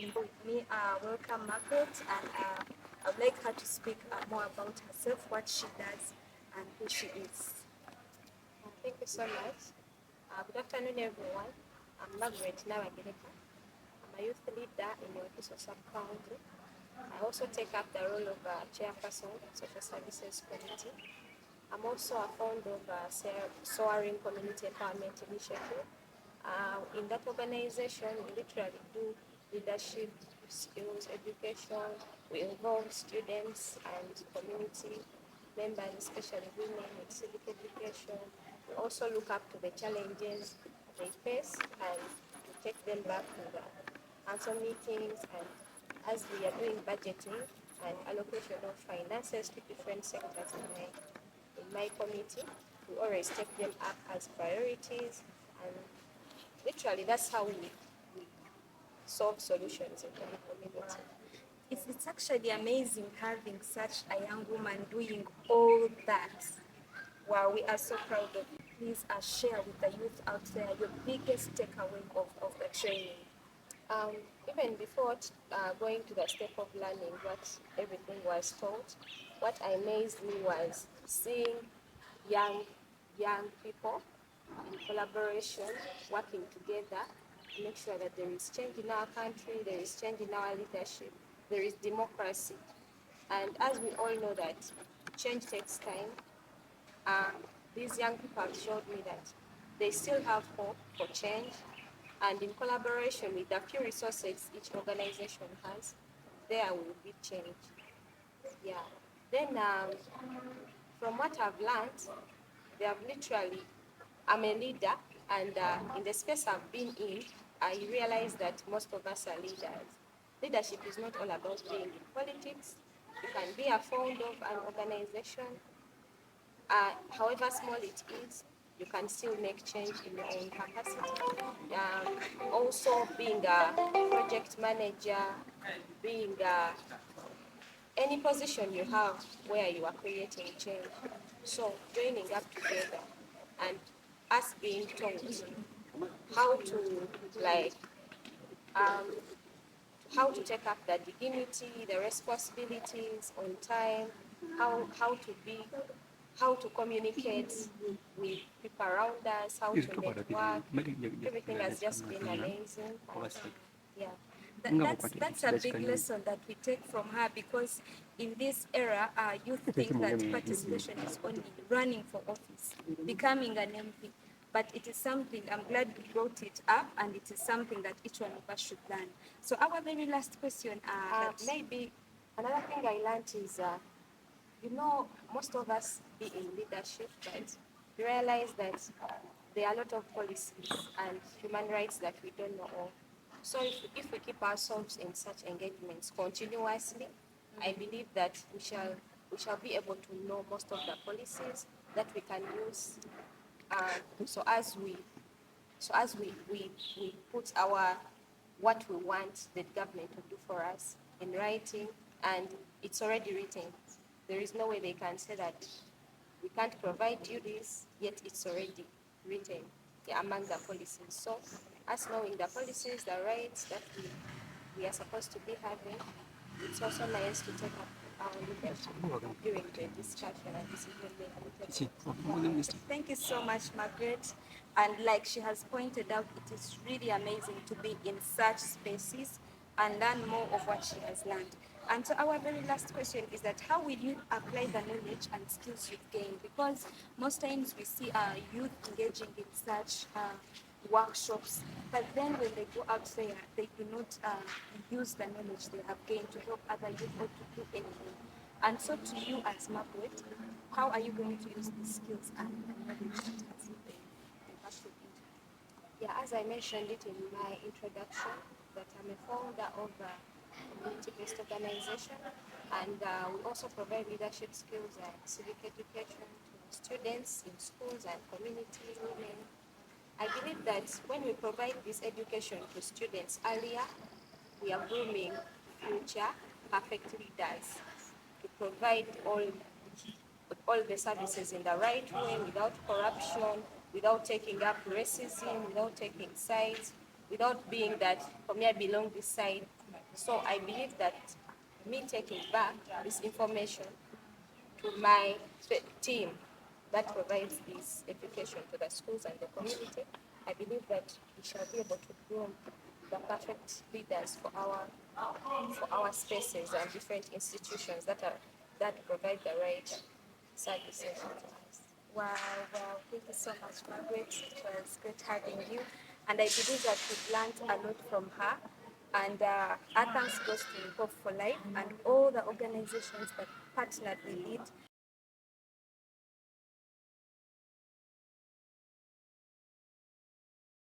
Me, welcome Margaret, and I would like her to speak more about herself, what she does, and who she is. Thank you so much. Good afternoon, everyone. I'm Margaret Nabagereka. I'm a youth leader in the office of sub-county. I also take up the role of chairperson of Social Services Committee. I'm also a founder of Soaring Community Empowerment Initiative. In that organization, we literally do leadership, skills, education. We involve students and community members, especially women, in civic education. We also look up to the challenges they face and to take them back to the council meetings, and as we are doing budgeting and allocation of finances to different sectors in my committee, we always take them up as priorities, and literally that's how we solve solutions in the community. It's actually amazing having such a young woman doing all that. Wow, we are so proud of you. Please share with the youth out there your biggest takeaway of the training. Um, Even before going to the step of learning what everything was taught, what amazed me was seeing young people in collaboration, working together to make sure that there is change in our country, there is change in our leadership, there is democracy. And as we all know that change takes time, these young people have showed me that they still have hope for change, and in collaboration with the few resources each organization has, there will be change. Yeah. Then from what I've learned, they have literally, I'm a leader, and in the space I've been in, I realize that most of us are leaders. Leadership is not all about being in politics. You can be a founder of an organization, however small it is, you can still make change in your own capacity. Also being a project manager, being any position you have where you are creating change. So joining up together and us being taught how to how to take up the dignity, the responsibilities on time, how to communicate with people around us, how to network. Everything has just been amazing. Yeah. That's a big lesson that we take from her, because in this era, youth think that participation is only running for office, becoming an MP. But it is something, I'm glad you brought it up, and it is something that each one of us should learn. So our very last question, Maybe another thing I learned is, most of us be in leadership, but you realize that there are a lot of policies and human rights that we don't know of. So if we keep ourselves in such engagements continuously, I believe that we shall be able to know most of the policies that we can use. So as we put our what we want the government to do for us in writing, and it's already written. There is no way they can say that we can't provide you this, yet it's already written among the policies. So us knowing the policies, the rights that we are supposed to be having, it's also nice to take up our leadership during the discussion and decision making. thank you so much, Margaret. And like she has pointed out, it is really amazing to be in such spaces and learn more of what she has learned. And so our very last question is that how will you apply the knowledge and skills you've gained? Because most times we see youth engaging in such workshops, but then when they go out there, they do not use the knowledge they have gained to help other youth or to do anything. And so to you as Margaret, how are you going to use these skills and knowledge that has been imparted into you? Yeah, as I mentioned it in my introduction, that I'm a founder of a community-based organization, and we also provide leadership skills and civic education to students in schools and communities, women. I believe that when we provide this education to students earlier, we are grooming future perfect leaders to provide all the services in the right way, without corruption, without taking up racism, without taking sides, without being that, for me, I belong this side, So I believe that me taking back this information to my team that provides this education to the schools and the community, I believe that we shall be able to groom the perfect leaders for our spaces and different institutions that provide the right services to us. Wow, wow. Thank you so much, Margaret. It was great having you. And I believe that we've learned a lot from her. And our thanks goes to Hope for Life and all the organizations that partnered with it